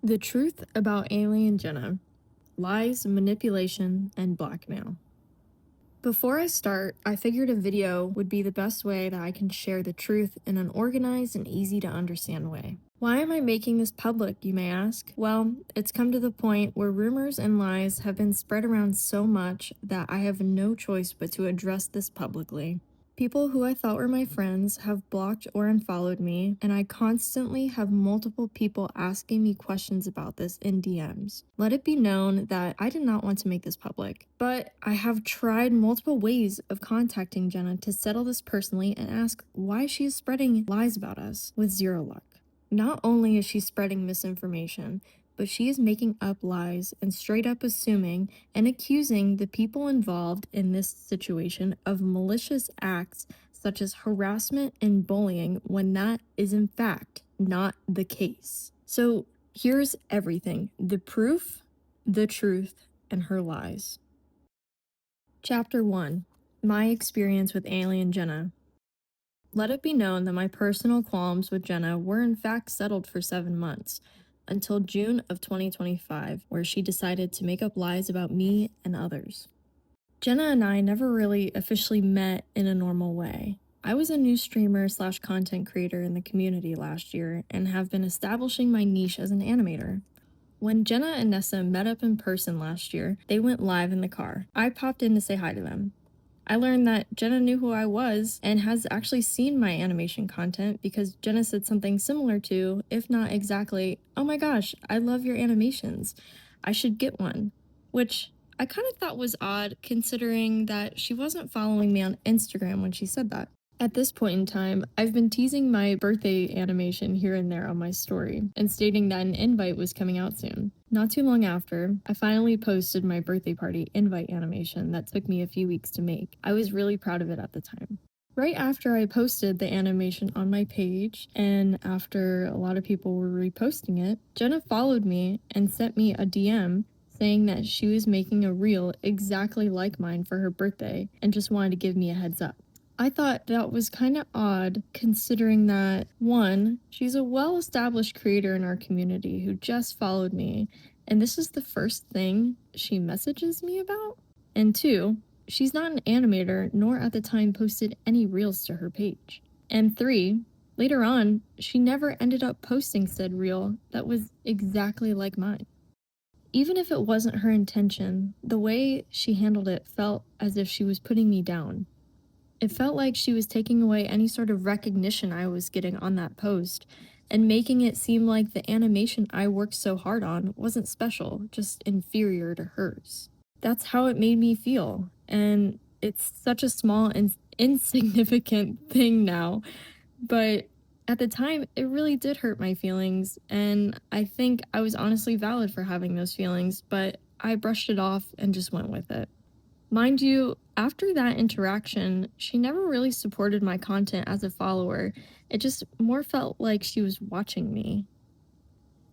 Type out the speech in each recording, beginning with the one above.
The truth about Alien Jenna: lies, manipulation, and blackmail. Before I start, I figured a video would be the best way that I can share the truth in an organized and easy to understand way. Why am I making this public, you may ask? Well, it's come to the point where rumors and lies have been spread around so much that I have no choice but to address this publicly. People who I thought were my friends have blocked or unfollowed me, and I constantly have multiple people asking me questions about this in DMs. Let it be known that I did not want to make this public, but I have tried multiple ways of contacting Jenna to settle this personally and ask why she is spreading lies about us, with zero luck. Not only is she spreading misinformation, but she is making up lies and straight up assuming and accusing the people involved in this situation of malicious acts such as harassment and bullying when that is in fact not the case. So here's everything: the proof, the truth, and her lies. Chapter 1: My experience with Alien Jenna. Let it be known that my personal qualms with Jenna were in fact settled for 7 months, until June of 2025, where she decided to make up lies about me and others. Jenna and I never really officially met in a normal way. I was a new streamer / content creator in the community last year and have been establishing my niche as an animator. When Jenna and Nessa met up in person last year, they went live in the car. I popped in to say hi to them. I learned that Jenna knew who I was and has actually seen my animation content because Jenna said something similar to, if not exactly, "Oh my gosh, I love your animations. I should get one." Which I kind of thought was odd considering that she wasn't following me on Instagram when she said that. At this point in time, I've been teasing my birthday animation here and there on my story and stating that an invite was coming out soon. Not too long after, I finally posted my birthday party invite animation that took me a few weeks to make. I was really proud of it at the time. Right after I posted the animation on my page, and after a lot of people were reposting it, Jenna followed me and sent me a DM saying that she was making a reel exactly like mine for her birthday and just wanted to give me a heads up. I thought that was kind of odd considering that, one, she's a well-established creator in our community who just followed me, and this is the first thing she messages me about. And two, she's not an animator nor at the time posted any reels to her page. And three, later on, she never ended up posting said reel that was exactly like mine. Even if it wasn't her intention, the way she handled it felt as if she was putting me down. It felt like she was taking away any sort of recognition I was getting on that post and making it seem like the animation I worked so hard on wasn't special, just inferior to hers. That's how it made me feel, and it's such a small and insignificant thing now, but at the time, it really did hurt my feelings, and I think I was honestly valid for having those feelings, but I brushed it off and just went with it. Mind you, after that interaction, she never really supported my content as a follower. It just more felt like she was watching me.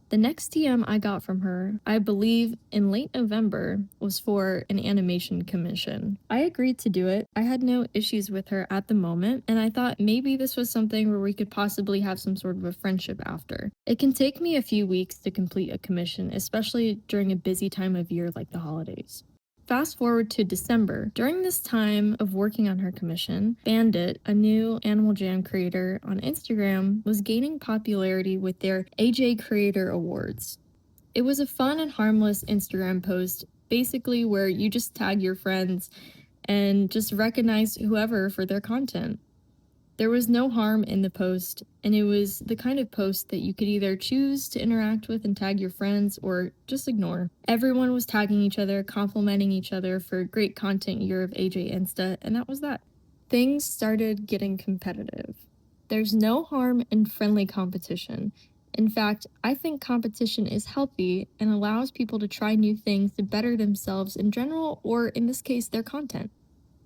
The next DM I got from her, I believe in late November, was for an animation commission. I agreed to do it. I had no issues with her at the moment, and I thought maybe this was something where we could possibly have some sort of a friendship after. It can take me a few weeks to complete a commission, especially during a busy time of year like the holidays. Fast forward to December. During this time of working on her commission, Bandit, a new Animal Jam creator on Instagram, was gaining popularity with their AJ Creator Awards. It was a fun and harmless Instagram post, basically where you just tag your friends and just recognize whoever for their content. There was no harm in the post, and it was the kind of post that you could either choose to interact with and tag your friends or just ignore. Everyone was tagging each other, complimenting each other for great content year of AJ Insta, and that was that. Things started getting competitive. There's no harm in friendly competition. In fact, I think competition is healthy and allows people to try new things to better themselves in general, or in this case, their content.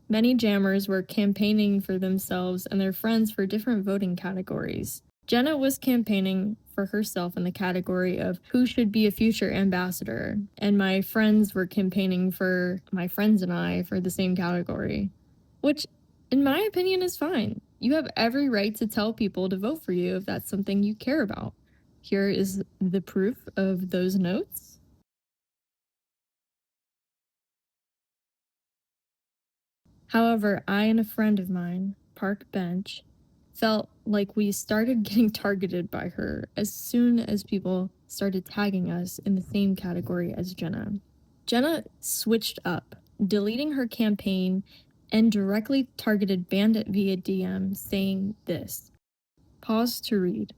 Many jammers were campaigning for themselves and their friends for different voting categories. Jenna was campaigning for herself in the category of who should be a future ambassador, and my friends were campaigning for my friends and I for the same category, which, in my opinion, is fine. You have every right to tell people to vote for you if that's something you care about. Here is the proof of those notes. However, I and a friend of mine, park bench, felt like we started getting targeted by her as soon as people started tagging us in the same category as Jenna. Jenna switched up, deleting her campaign and directly targeted Bandit via DM saying this. Pause to read.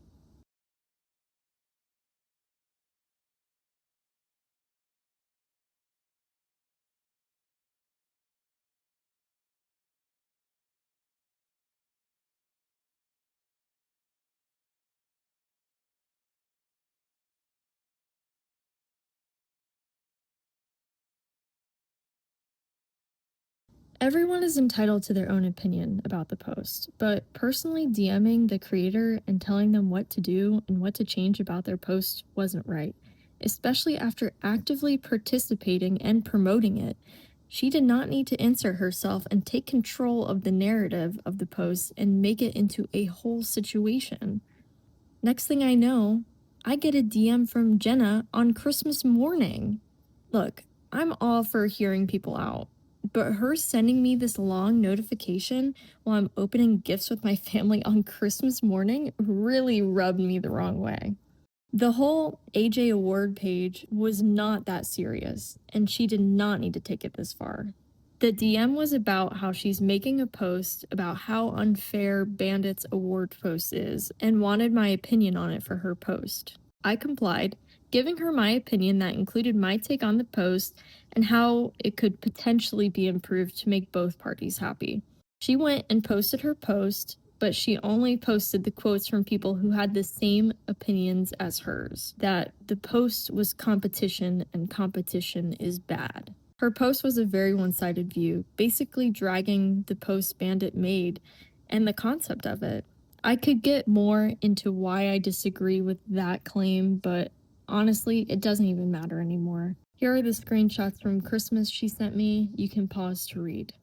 Everyone is entitled to their own opinion about the post, but personally DMing the creator and telling them what to do and what to change about their post wasn't right, especially after actively participating and promoting it. She did not need to insert herself and take control of the narrative of the post and make it into a whole situation. Next thing I know, I get a DM from Jenna on Christmas morning. Look, I'm all for hearing people out, but her sending me this long notification while I'm opening gifts with my family on Christmas morning really rubbed me the wrong way. The whole AJ Award page was not that serious, and she did not need to take it this far. The DM was about how she's making a post about how unfair Bandit's award post is and wanted my opinion on it for her post. I complied, giving her my opinion that included my take on the post and how it could potentially be improved to make both parties happy. She went and posted her post, but she only posted the quotes from people who had the same opinions as hers, that the post was competition and competition is bad. Her post was a very one-sided view, basically dragging the post Bandit made and the concept of it. I could get more into why I disagree with that claim, but honestly, it doesn't even matter anymore. Here are the screenshots from Christmas she sent me. You can pause to read.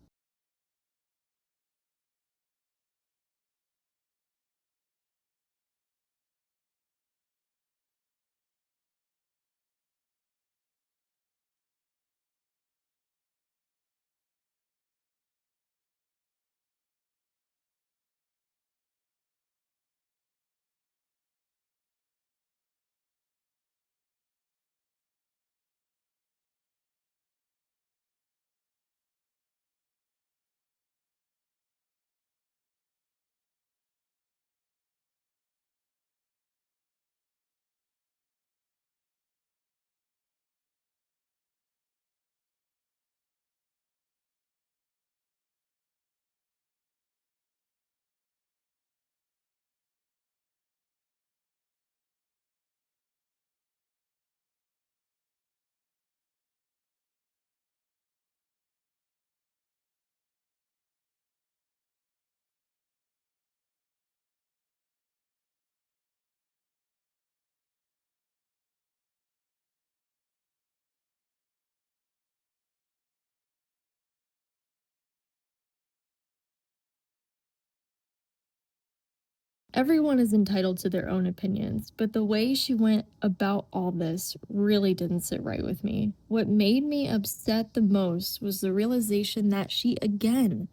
Everyone is entitled to their own opinions, but the way she went about all this really didn't sit right with me. What made me upset the most was the realization that she again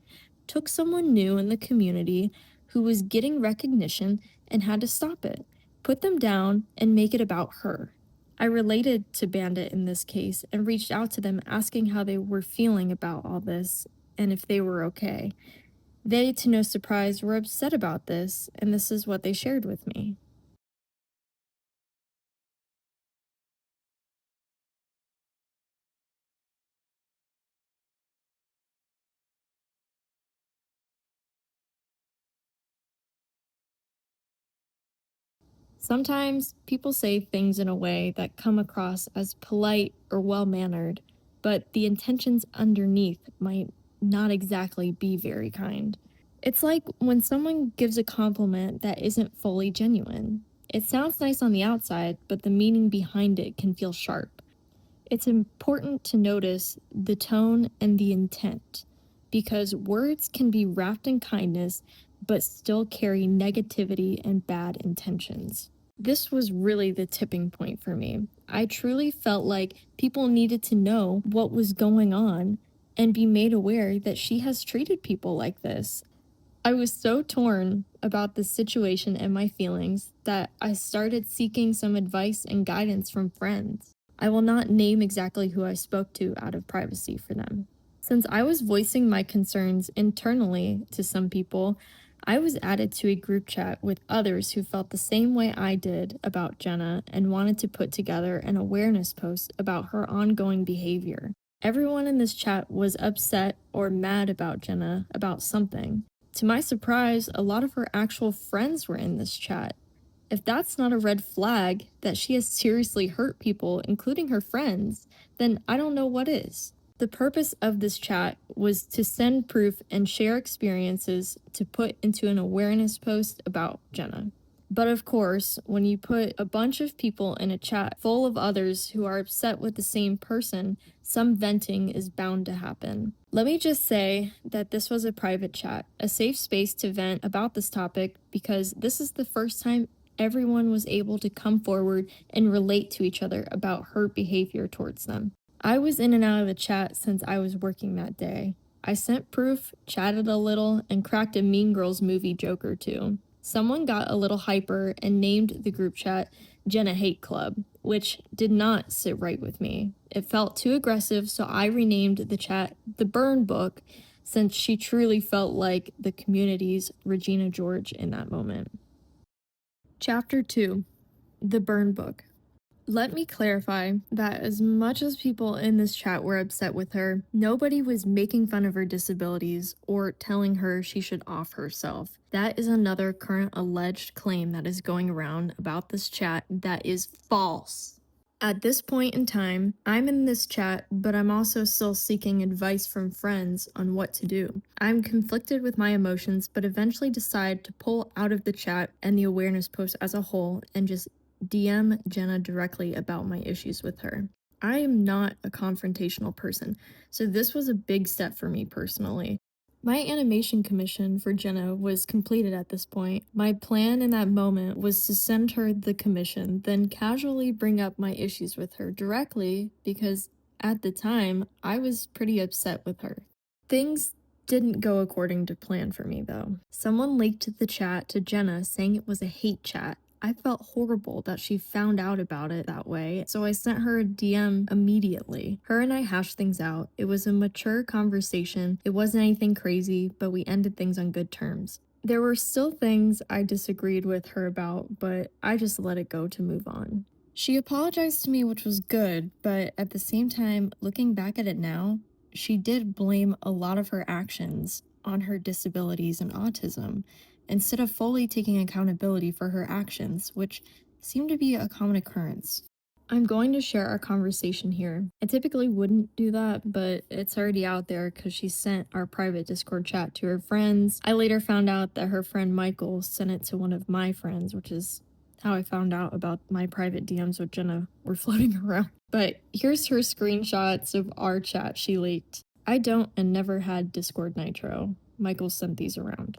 took someone new in the community who was getting recognition and had to stop it, put them down, and make it about her. I related to Bandit in this case and reached out to them asking how they were feeling about all this and if they were okay. They, to no surprise, were upset about this, and this is what they shared with me. Sometimes people say things in a way that come across as polite or well mannered, but the intentions underneath might not exactly be very kind. It's like when someone gives a compliment that isn't fully genuine. It sounds nice on the outside, but the meaning behind it can feel sharp. It's important to notice the tone and the intent because words can be wrapped in kindness but still carry negativity and bad intentions. This was really the tipping point for me. I truly felt like people needed to know what was going on and be made aware that she has treated people like this. I was so torn about the situation and my feelings that I started seeking some advice and guidance from friends. I will not name exactly who I spoke to out of privacy for them. Since I was voicing my concerns internally to some people, I was added to a group chat with others who felt the same way I did about Jenna and wanted to put together an awareness post about her ongoing behavior. Everyone in this chat was upset or mad about Jenna about something. To my surprise, a lot of her actual friends were in this chat. If that's not a red flag that she has seriously hurt people, including her friends, then I don't know what is. The purpose of this chat was to send proof and share experiences to put into an awareness post about Jenna. But of course, when you put a bunch of people in a chat full of others who are upset with the same person, some venting is bound to happen. Let me just say that this was a private chat, a safe space to vent about this topic because this is the first time everyone was able to come forward and relate to each other about her behavior towards them. I was in and out of the chat since I was working that day. I sent proof, chatted a little, and cracked a Mean Girls movie joke or two. Someone got a little hyper and named the group chat Jenna Hate Club, which did not sit right with me. It felt too aggressive, so I renamed the chat The Burn Book, since she truly felt like the community's Regina George in that moment. Chapter 2: The Burn Book. Let me clarify that as much as people in this chat were upset with her, nobody was making fun of her disabilities or telling her she should off herself. That is another current alleged claim that is going around about this chat that is false. At this point in time, I'm in this chat, but I'm also still seeking advice from friends on what to do. I'm conflicted with my emotions, but eventually decide to pull out of the chat and the awareness post as a whole and just DM Jenna directly about my issues with her. I am not a confrontational person, so this was a big step for me personally. My animation commission for Jenna was completed at this point. My plan in that moment was to send her the commission, then casually bring up my issues with her directly because at the time I was pretty upset with her. Things didn't go according to plan for me though. Someone leaked the chat to Jenna saying it was a hate chat. I felt horrible that she found out about it that way, so I sent her a DM immediately. Her and I hashed things out. It was a mature conversation. It wasn't anything crazy, but we ended things on good terms. There were still things I disagreed with her about, but I just let it go to move on. She apologized to me, which was good, but at the same time, looking back at it now, she did blame a lot of her actions on her disabilities and autism, instead of fully taking accountability for her actions, which seemed to be a common occurrence. I'm going to share our conversation here. I typically wouldn't do that, but it's already out there because she sent our private Discord chat to her friends. I later found out that her friend Michael sent it to one of my friends, which is how I found out about my private DMs with Jenna were floating around. But here's her screenshots of our chat she leaked. I don't and never had Discord Nitro. Michael sent these around.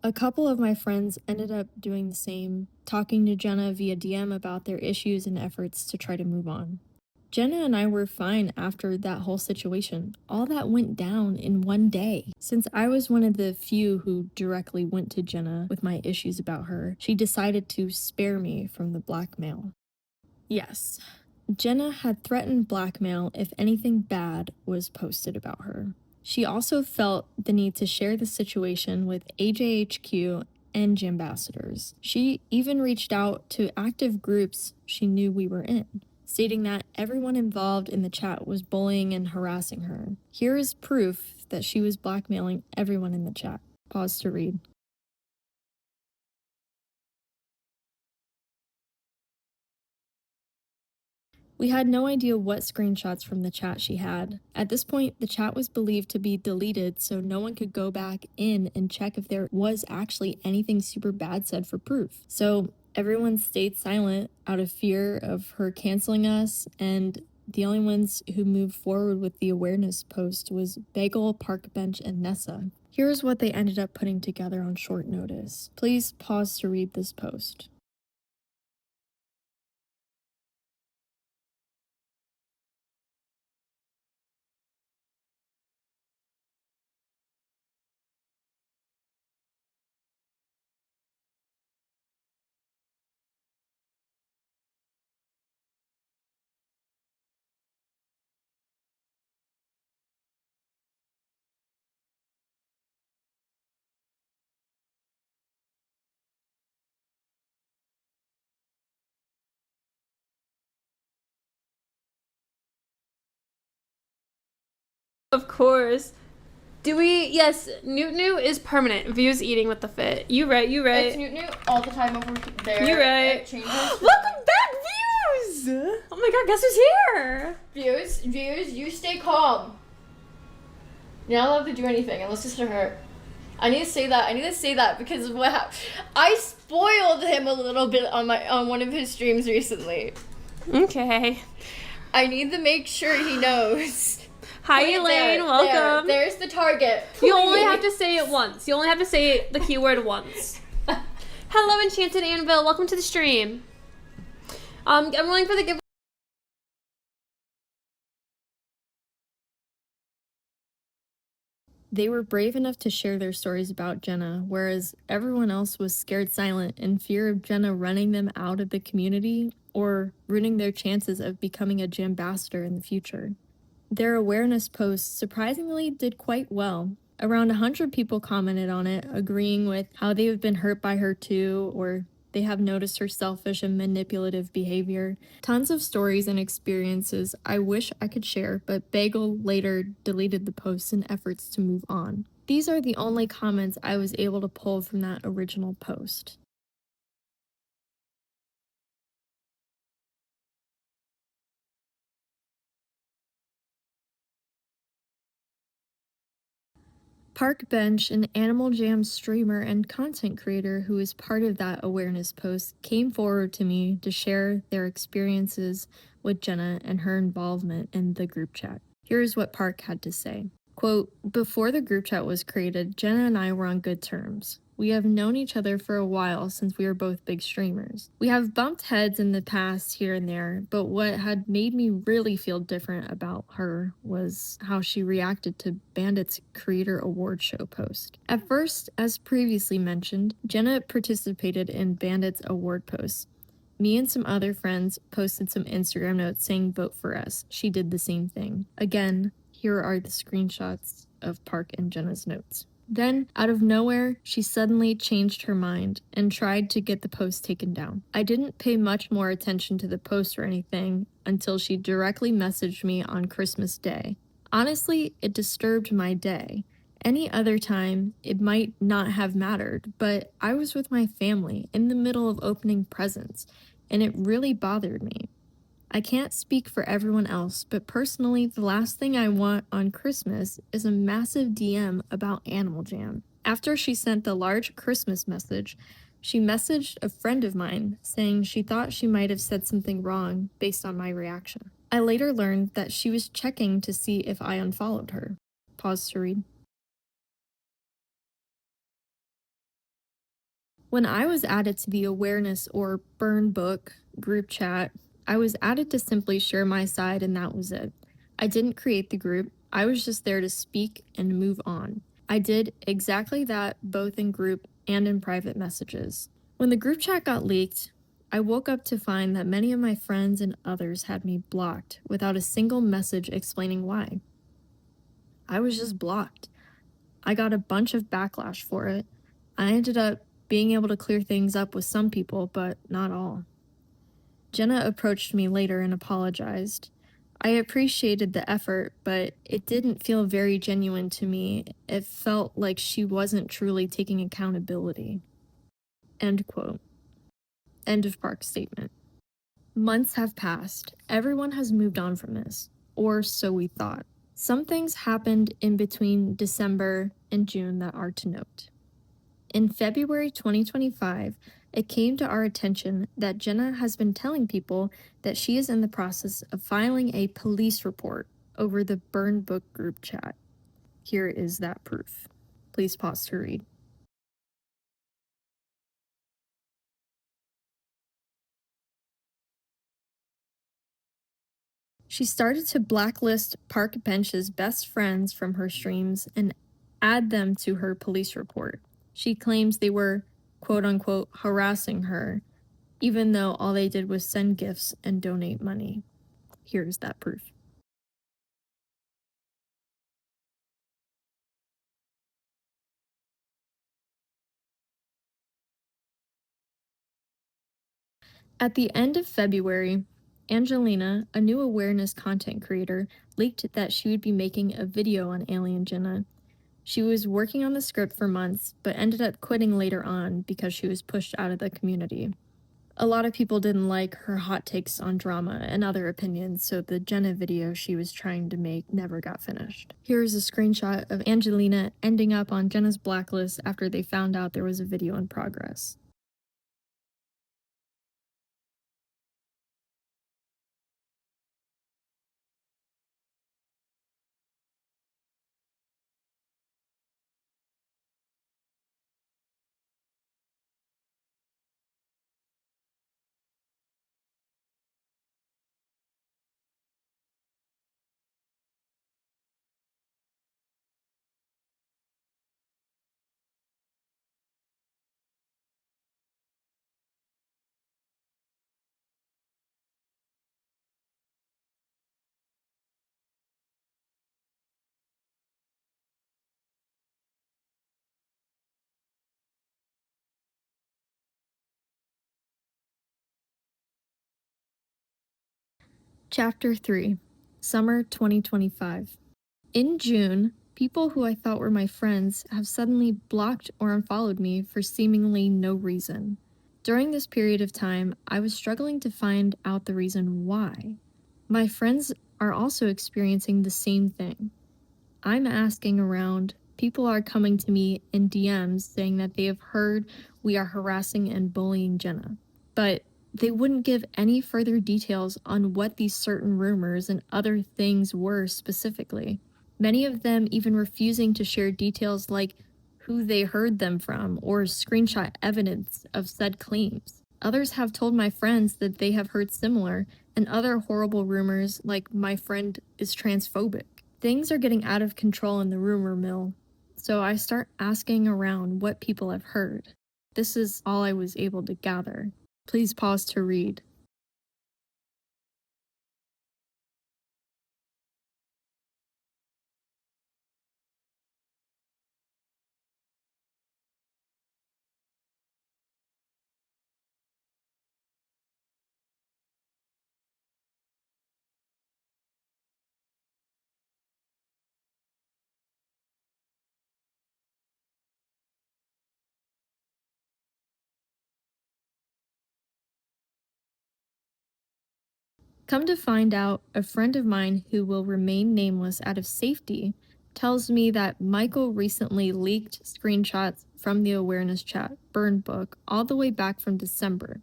A couple of my friends ended up doing the same, talking to Jenna via DM about their issues and efforts to try to move on. Jenna and I were fine after that whole situation. All that went down in one day. Since I was one of the few who directly went to Jenna with my issues about her, she decided to spare me from the blackmail. Yes, Jenna had threatened blackmail if anything bad was posted about her. She also felt the need to share the situation with AJHQ and Jambassadors. She even reached out to active groups she knew we were in. stating that everyone involved in the chat was bullying and harassing her. Here is proof that she was blackmailing everyone in the chat. Pause to read. We had no idea what screenshots from the chat she had. At this point, the chat was believed to be deleted, so no one could go back in and check if there was actually anything super bad said for proof. So everyone stayed silent out of fear of her canceling us, and the only ones who moved forward with the awareness post was Bagel, Parkbench, and Nessa. Here's what they ended up putting together on short notice. Please pause to read this post. Of course. Do we? Yes, Newt is permanent. Views eating with the fit. You right. It's Newt all the time over there. You right. Welcome back, Views! Oh my god, guess who's here? Views, you stay calm. You're not allowed to do anything unless it's to her. I need to say that because of what happened. I spoiled him a little bit on one of his streams recently. Okay. I need to make sure he knows. Hi, Elaine. Welcome. There's the target. You only have to say it once. You only have to say the keyword once. Hello, Enchanted Anvil. Welcome to the stream. I'm rolling for the giveaway. They were brave enough to share their stories about Jenna, whereas everyone else was scared silent in fear of Jenna running them out of the community or ruining their chances of becoming a Jambassador in the future. Their awareness post surprisingly did quite well. Around 100 people commented on it, agreeing with how they have been hurt by her too, or they have noticed her selfish and manipulative behavior. Tons of stories and experiences I wish I could share, but Bagel later deleted the posts in efforts to move on. These are the only comments I was able to pull from that original post. Parkbench, an Animal Jam streamer and content creator who is part of that awareness post, came forward to me to share their experiences with Jenna and her involvement in the group chat. Here's what Park had to say. Quote, "Before the group chat was created, Jenna and I were on good terms. We have known each other for a while since we were both big streamers. We have bumped heads in the past here and there, but what had made me really feel different about her was how she reacted to Bandit's Creator Award Show post. At first, as previously mentioned, Jenna participated in Bandit's award posts. Me and some other friends posted some Instagram notes saying vote for us. She did the same thing. Again, here are the screenshots of Park and Jenna's notes. Then, out of nowhere, she suddenly changed her mind and tried to get the post taken down. I didn't pay much more attention to the post or anything until she directly messaged me on Christmas Day. Honestly, it disturbed my day. Any other time, it might not have mattered, but I was with my family in the middle of opening presents, and it really bothered me. I can't speak for everyone else, but personally, the last thing I want on Christmas is a massive DM about Animal Jam. After she sent the large Christmas message, she messaged a friend of mine saying she thought she might have said something wrong based on my reaction. I later learned that she was checking to see if I unfollowed her. Pause to read. When I was added to the awareness or burn book group chat, I was added to simply share my side and that was it. I didn't create the group, I was just there to speak and move on. I did exactly that both in group and in private messages. When the group chat got leaked, I woke up to find that many of my friends and others had me blocked without a single message explaining why. I was just blocked. I got a bunch of backlash for it. I ended up being able to clear things up with some people, but not all. Jenna approached me later and apologized. I appreciated the effort, but it didn't feel very genuine to me. It felt like she wasn't truly taking accountability. End quote. End of Park's statement. Months have passed. Everyone has moved on from this, or so we thought. Some things happened in between December and June that are to note. In February 2025, it came to our attention that Jenna has been telling people that she is in the process of filing a police report over the Burn Book group chat. Here is that proof. Please pause to read. She started to blacklist Park Bench's best friends from her streams and add them to her police report. She claims they were, quote unquote, harassing her, even though all they did was send gifts and donate money. Here's that proof. At the end of February, Angelina, a new awareness content creator, leaked that she would be making a video on Alien Jenna. She was working on the script for months, but ended up quitting later on because she was pushed out of the community. A lot of people didn't like her hot takes on drama and other opinions, so the Jenna video she was trying to make never got finished. Here's a screenshot of Angelina ending up on Jenna's blacklist after they found out there was a video in progress. Chapter 3, Summer 2025. In June, people who I thought were my friends have suddenly blocked or unfollowed me for seemingly no reason. During this period of time, I was struggling to find out the reason why. My friends are also experiencing the same thing. I'm asking around, people are coming to me in DMs saying that they have heard we are harassing and bullying Jenna. But they wouldn't give any further details on what these certain rumors and other things were specifically. Many of them even refusing to share details like who they heard them from or screenshot evidence of said claims. Others have told my friends that they have heard similar and other horrible rumors like my friend is transphobic. Things are getting out of control in the rumor mill, so I start asking around what people have heard. This is all I was able to gather. Please pause to read. Come to find out, a friend of mine who will remain nameless out of safety tells me that Michael recently leaked screenshots from the awareness chat burn book all the way back from December.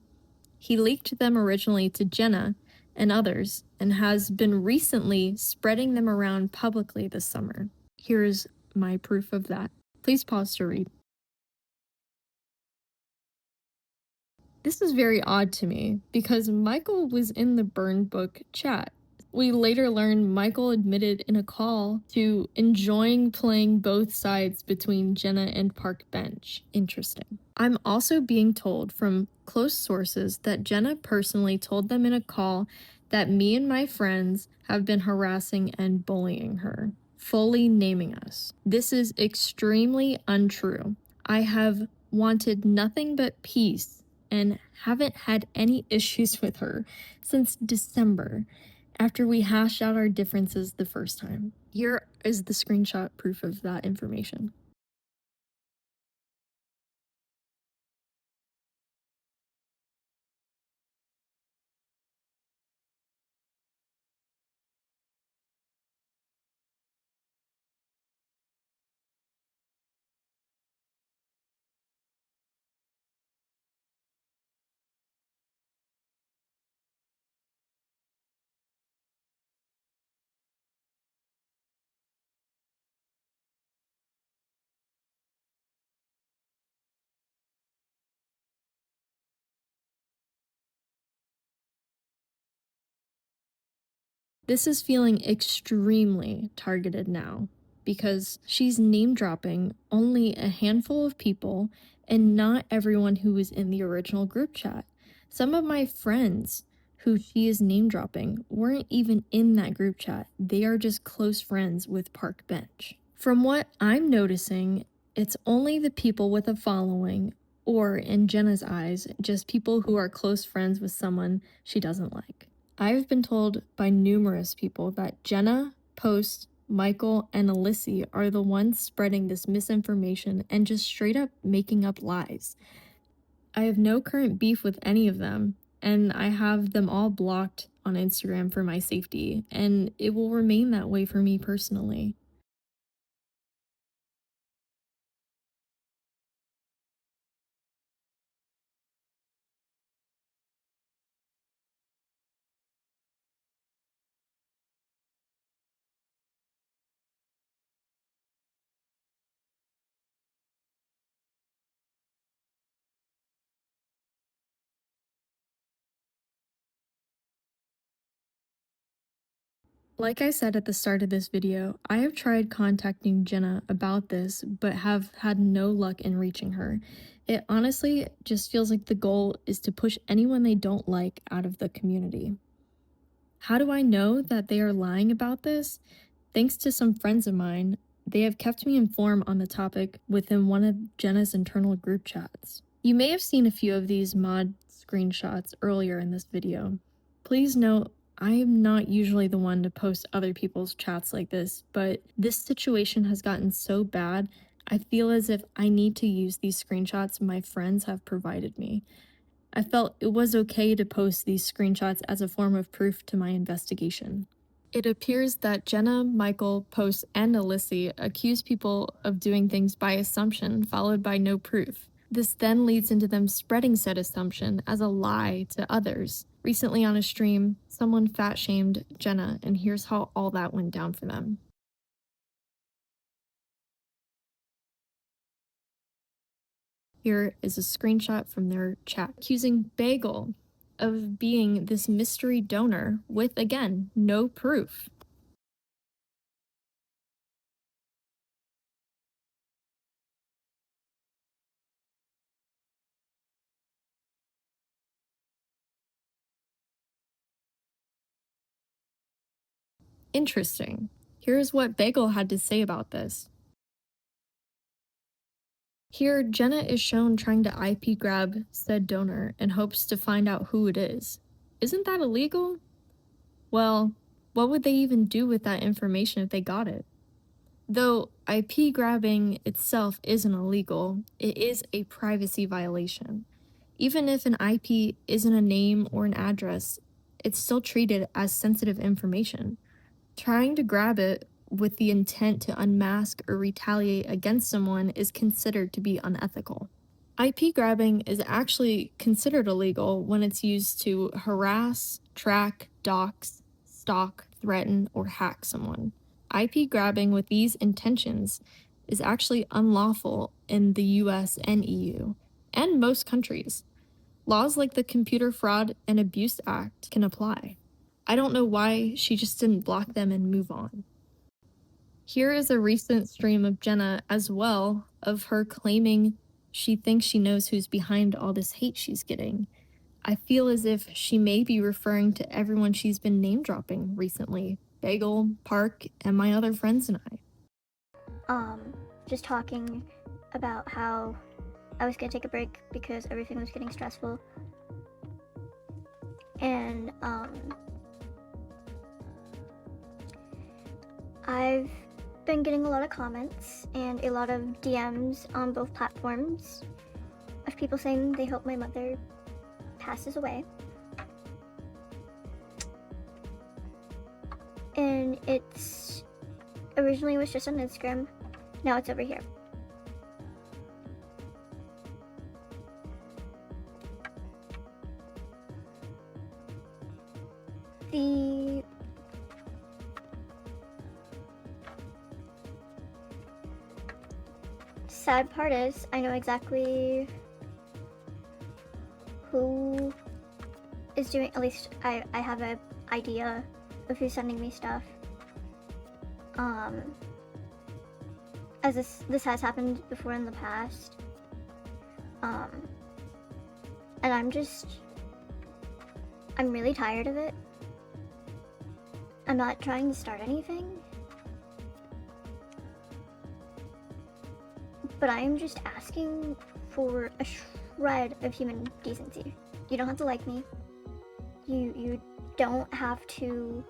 He leaked them originally to Jenna and others and has been recently spreading them around publicly this summer. Here's my proof of that. Please pause to read. This is very odd to me because Michael was in the burn book chat. We later learned Michael admitted in a call to enjoying playing both sides between Jenna and Park Bench. Interesting. I'm also being told from close sources that Jenna personally told them in a call that me and my friends have been harassing and bullying her, fully naming us. This is extremely untrue. I have wanted nothing but peace and haven't had any issues with her since December, after we hashed out our differences the first time. Here is the screenshot proof of that information. This is feeling extremely targeted now because she's name dropping only a handful of people and not everyone who was in the original group chat. Some of my friends who she is name dropping weren't even in that group chat. They are just close friends with Park Bench. From what I'm noticing, it's only the people with a following, or in Jenna's eyes, just people who are close friends with someone she doesn't like. I've been told by numerous people that Jenna, Post, Michael, and Alyssa are the ones spreading this misinformation and just straight up making up lies. I have no current beef with any of them, and I have them all blocked on Instagram for my safety, and it will remain that way for me personally. Like I said at the start of this video, I have tried contacting Jenna about this, but have had no luck in reaching her. It honestly just feels like the goal is to push anyone they don't like out of the community. How do I know that they are lying about this? Thanks to some friends of mine, they have kept me informed on the topic within one of Jenna's internal group chats. You may have seen a few of these mod screenshots earlier in this video. Please note, I am not usually the one to post other people's chats like this, but this situation has gotten so bad, I feel as if I need to use these screenshots my friends have provided me. I felt it was okay to post these screenshots as a form of proof to my investigation. It appears that Jenna, Michael, Post, and Alyssa accuse people of doing things by assumption followed by no proof. This then leads into them spreading said assumption as a lie to others. Recently on a stream, someone fat shamed Jenna, and here's how all that went down for them. Here is a screenshot from their chat accusing Bagel of being this mystery donor with, again, no proof. Interesting. Here's what Bagel had to say about this. Here, Jenna is shown trying to IP grab said donor in hopes to find out who it is. Isn't that illegal? Well, what would they even do with that information if they got it? Though IP grabbing itself isn't illegal, it is a privacy violation. Even if an IP isn't a name or an address, it's still treated as sensitive information. Trying to grab it with the intent to unmask or retaliate against someone is considered to be unethical. IP grabbing is actually considered illegal when it's used to harass, track, dox, stalk, threaten, or hack someone. IP grabbing with these intentions is actually unlawful in the US and EU, and most countries. Laws like the Computer Fraud and Abuse Act can apply. I don't know why she just didn't block them and move on. Here is a recent stream of Jenna as well, of her claiming she thinks she knows who's behind all this hate she's getting. I feel as if she may be referring to everyone she's been name dropping recently. Bagel, Park, and my other friends and I. Just talking about how I was gonna take a break because everything was getting stressful. And I've been getting a lot of comments and a lot of DMs on both platforms of people saying they hope my mother passes away. And it's originally was just on Instagram, now it's over here. The sad part is I know exactly who is doing, at least I have an idea of who's sending me stuff. As this has happened before in the past. And I'm really tired of it. I'm not trying to start anything, but I am just asking for a shred of human decency. You don't have to like me. You don't have to.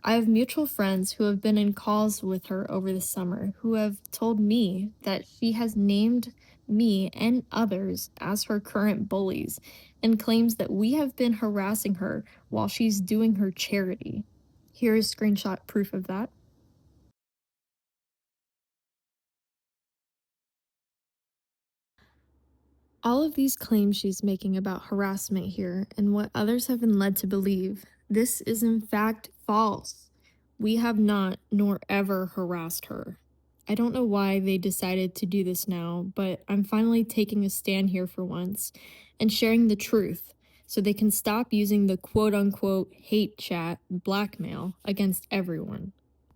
I have mutual friends who have been in calls with her over the summer who have told me that she has named me and others as her current bullies and claims that we have been harassing her while she's doing her charity. Here is screenshot proof of that. All of these claims she's making about harassment here and what others have been led to believe, this is in fact false. We have not nor ever harassed her. I don't know why they decided to do this now, but I'm finally taking a stand here for once and sharing the truth so they can stop using the quote-unquote hate chat blackmail against everyone.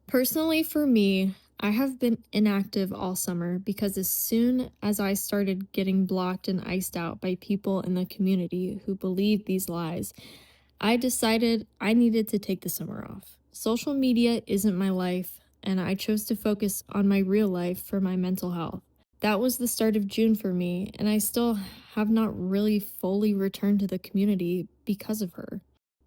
Personally, for me, I have been inactive all summer because as soon as I started getting blocked and iced out by people in the community who believed these lies, I decided I needed to take the summer off. Social media isn't my life, and I chose to focus on my real life for my mental health. That was the start of June for me, and I still have not really fully returned to the community because of her.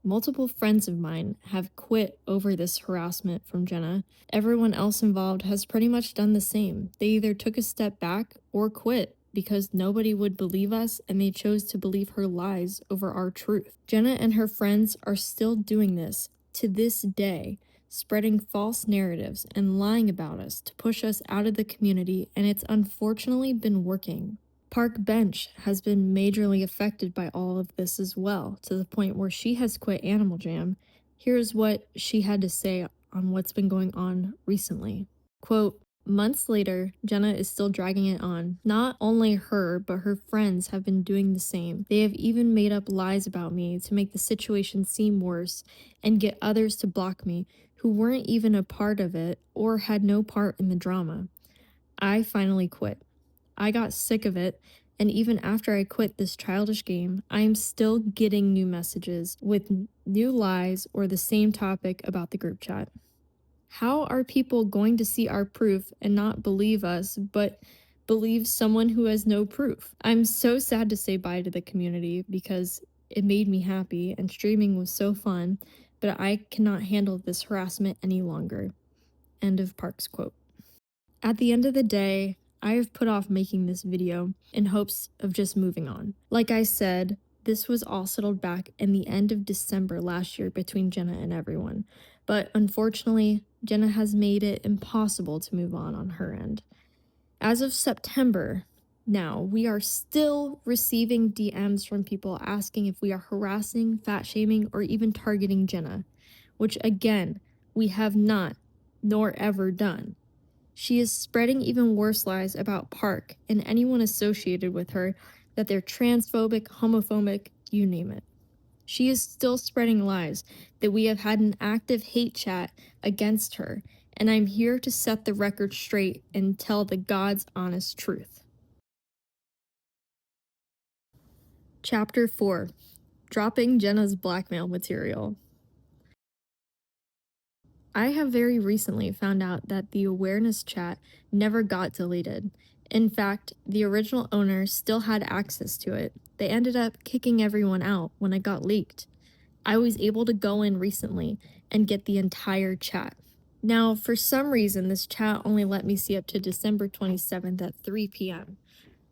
Multiple friends of mine have quit over this harassment from Jenna. Everyone else involved has pretty much done the same. They either took a step back or quit because nobody would believe us and they chose to believe her lies over our truth. Jenna and her friends are still doing this to this day, spreading false narratives and lying about us to push us out of the community, and it's unfortunately been working. Park Bench has been majorly affected by all of this as well, to the point where she has quit Animal Jam. Here's what she had to say on what's been going on recently. Quote, "Months later, Jenna is still dragging it on. Not only her, but her friends have been doing the same. They have even made up lies about me to make the situation seem worse and get others to block me who weren't even a part of it or had no part in the drama. I finally quit. I got sick of it, and even after I quit this childish game, I am still getting new messages with new lies or the same topic about the group chat. How are people going to see our proof and not believe us, but believe someone who has no proof? I'm so sad to say bye to the community because it made me happy and streaming was so fun, but I cannot handle this harassment any longer." End of Park's quote. At the end of the day, I have put off making this video in hopes of just moving on. Like I said, this was all settled back in the end of December last year between Jenna and everyone. But unfortunately, Jenna has made it impossible to move on her end. As of September, now, we are still receiving DMs from people asking if we are harassing, fat shaming, or even targeting Jenna, which again, we have not, nor ever done. She is spreading even worse lies about Park and anyone associated with her, that they're transphobic, homophobic, you name it. She is still spreading lies that we have had an active hate chat against her, and I'm here to set the record straight and tell the God's honest truth. Chapter 4. Dropping Jenna's blackmail material. I have very recently found out that the awareness chat never got deleted. In fact, the original owner still had access to it. They ended up kicking everyone out when it got leaked. I was able to go in recently and get the entire chat. Now, for some reason, this chat only let me see up to December 27th at 3 p.m.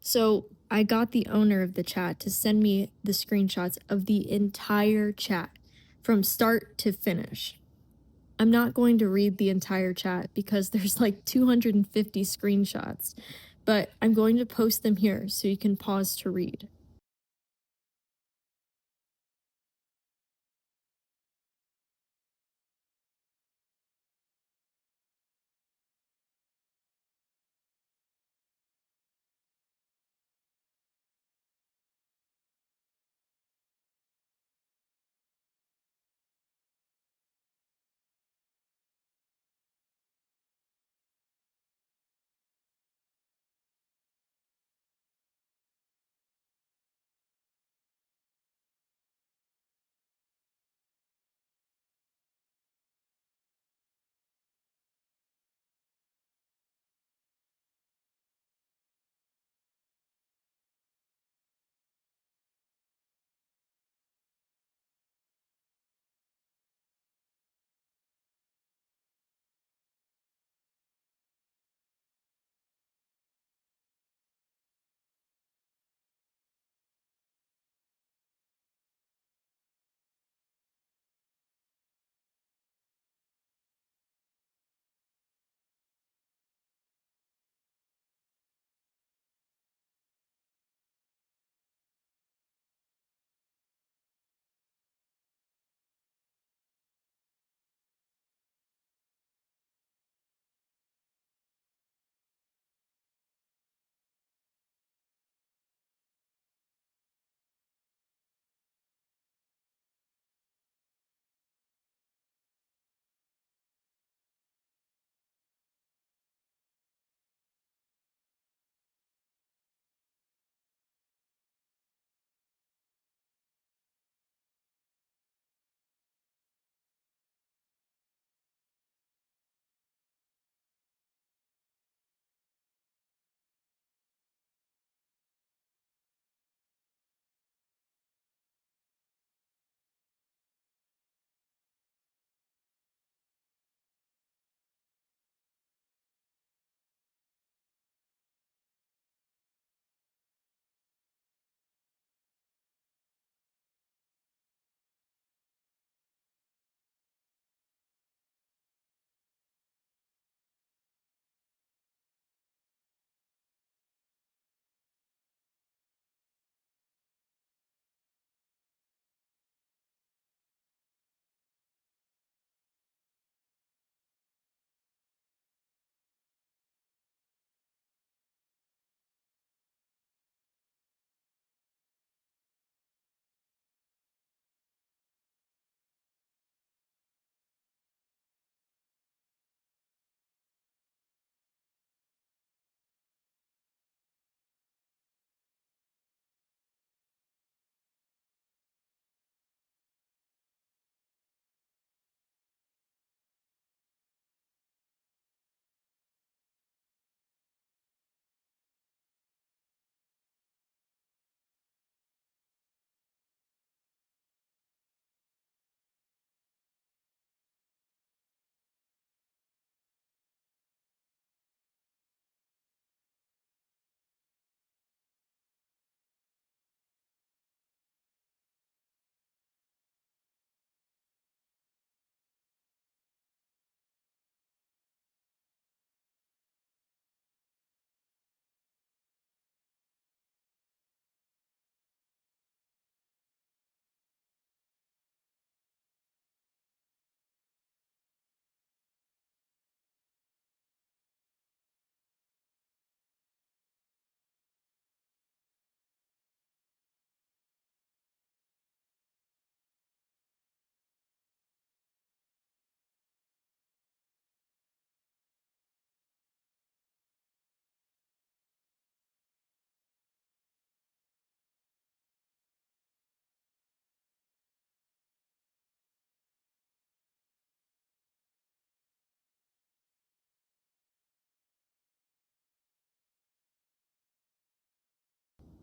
So I got the owner of the chat to send me the screenshots of the entire chat from start to finish. I'm not going to read the entire chat because there's like 250 screenshots, but I'm going to post them here so you can pause to read.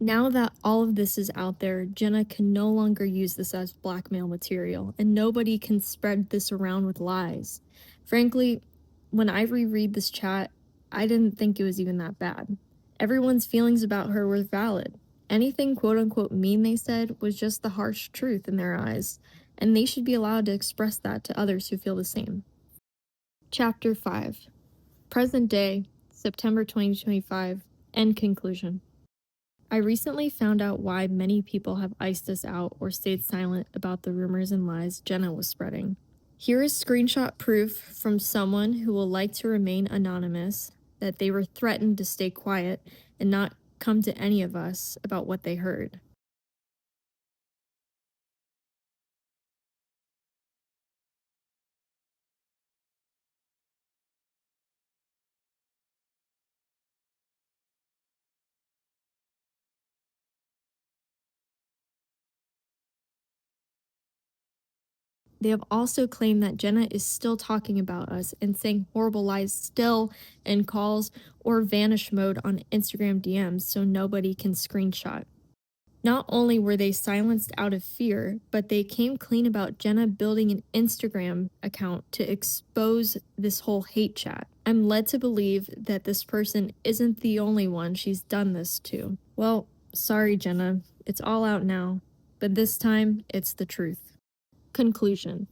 Now that all of this is out there, Jenna can no longer use this as blackmail material, and nobody can spread this around with lies. Frankly, when I reread this chat, I didn't think it was even that bad. Everyone's feelings about her were valid. Anything quote-unquote mean they said was just the harsh truth in their eyes, and they should be allowed to express that to others who feel the same. Chapter 5. Present day, September 2025, end conclusion. I recently found out why many people have iced us out or stayed silent about the rumors and lies Jenna was spreading. Here is screenshot proof from someone who will like to remain anonymous that they were threatened to stay quiet and not come to any of us about what they heard. They have also claimed that Jenna is still talking about us and saying horrible lies still in calls or vanish mode on Instagram DMs so nobody can screenshot. Not only were they silenced out of fear, but they came clean about Jenna building an Instagram account to expose this whole hate chat. I'm led to believe that this person isn't the only one she's done this to. Well, sorry, Jenna. It's all out now. But this time, it's the truth. Conclusion.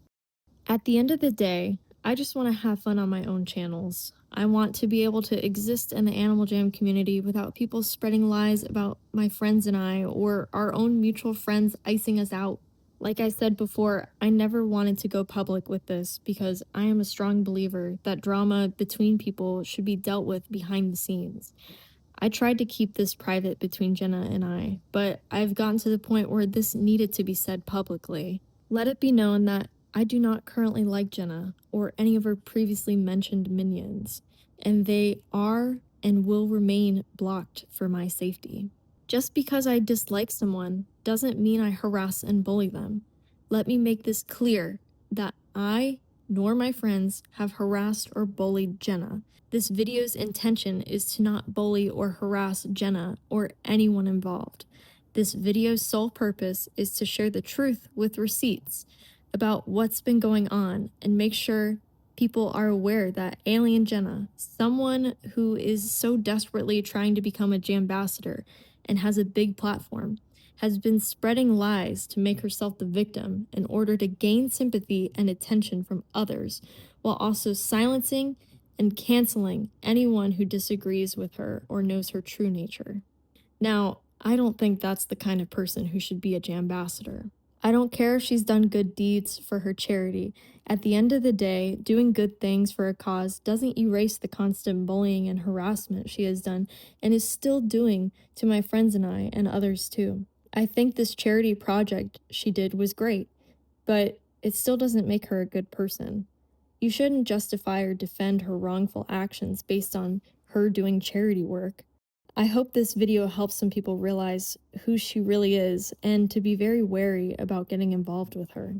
At the end of the day, I just want to have fun on my own channels. I want to be able to exist in the Animal Jam community without people spreading lies about my friends and I, or our own mutual friends icing us out. Like I said before, I never wanted to go public with this because I am a strong believer that drama between people should be dealt with behind the scenes. I tried to keep this private between Jenna and I, but I've gotten to the point where this needed to be said publicly. Let it be known that I do not currently like Jenna or any of her previously mentioned minions, and they are and will remain blocked for my safety. Just because I dislike someone doesn't mean I harass and bully them. Let me make this clear that I nor my friends have harassed or bullied Jenna. This video's intention is to not bully or harass Jenna or anyone involved. This video's sole purpose is to share the truth with receipts about what's been going on and make sure people are aware that Alien Jenna, someone who is so desperately trying to become a Jambassador and has a big platform, has been spreading lies to make herself the victim in order to gain sympathy and attention from others, while also silencing and canceling anyone who disagrees with her or knows her true nature. Now, I don't think that's the kind of person who should be a Jambassador. I don't care if she's done good deeds for her charity. At the end of the day, doing good things for a cause doesn't erase the constant bullying and harassment she has done and is still doing to my friends and I and others too. I think this charity project she did was great, but it still doesn't make her a good person. You shouldn't justify or defend her wrongful actions based on her doing charity work. I hope this video helps some people realize who she really is and to be very wary about getting involved with her.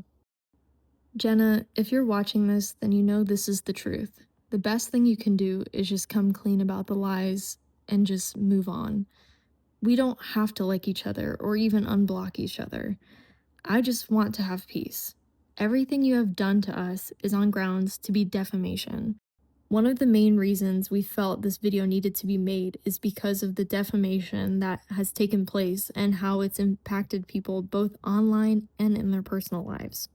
Jenna, if you're watching this, then you know this is the truth. The best thing you can do is just come clean about the lies and just move on. We don't have to like each other or even unblock each other. I just want to have peace. Everything you have done to us is on grounds to be defamation. One of the main reasons we felt this video needed to be made is because of the defamation that has taken place and how it's impacted people both online and in their personal lives.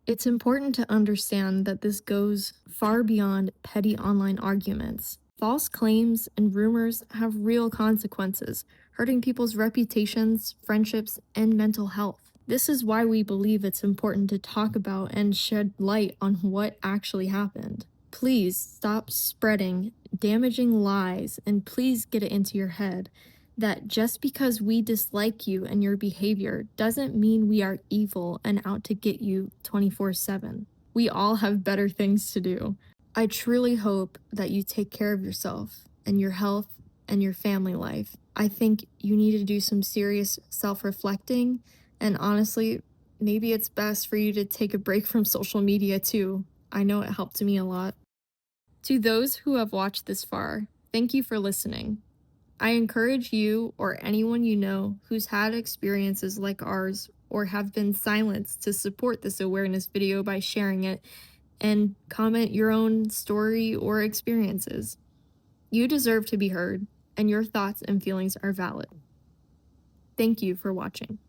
It's important to understand that this goes far beyond petty online arguments. False claims and rumors have real consequences, hurting people's reputations, friendships, and mental health. This is why we believe it's important to talk about and shed light on what actually happened. Please stop spreading damaging lies and please get it into your head that just because we dislike you and your behavior doesn't mean we are evil and out to get you 24/7. We all have better things to do. I truly hope that you take care of yourself and your health and your family life. I think you need to do some serious self-reflecting, and honestly, maybe it's best for you to take a break from social media too. I know it helped me a lot. To those who have watched this far, thank you for listening. I encourage you or anyone you know who's had experiences like ours or have been silenced to support this awareness video by sharing it and comment your own story or experiences. You deserve to be heard, and your thoughts and feelings are valid. Thank you for watching.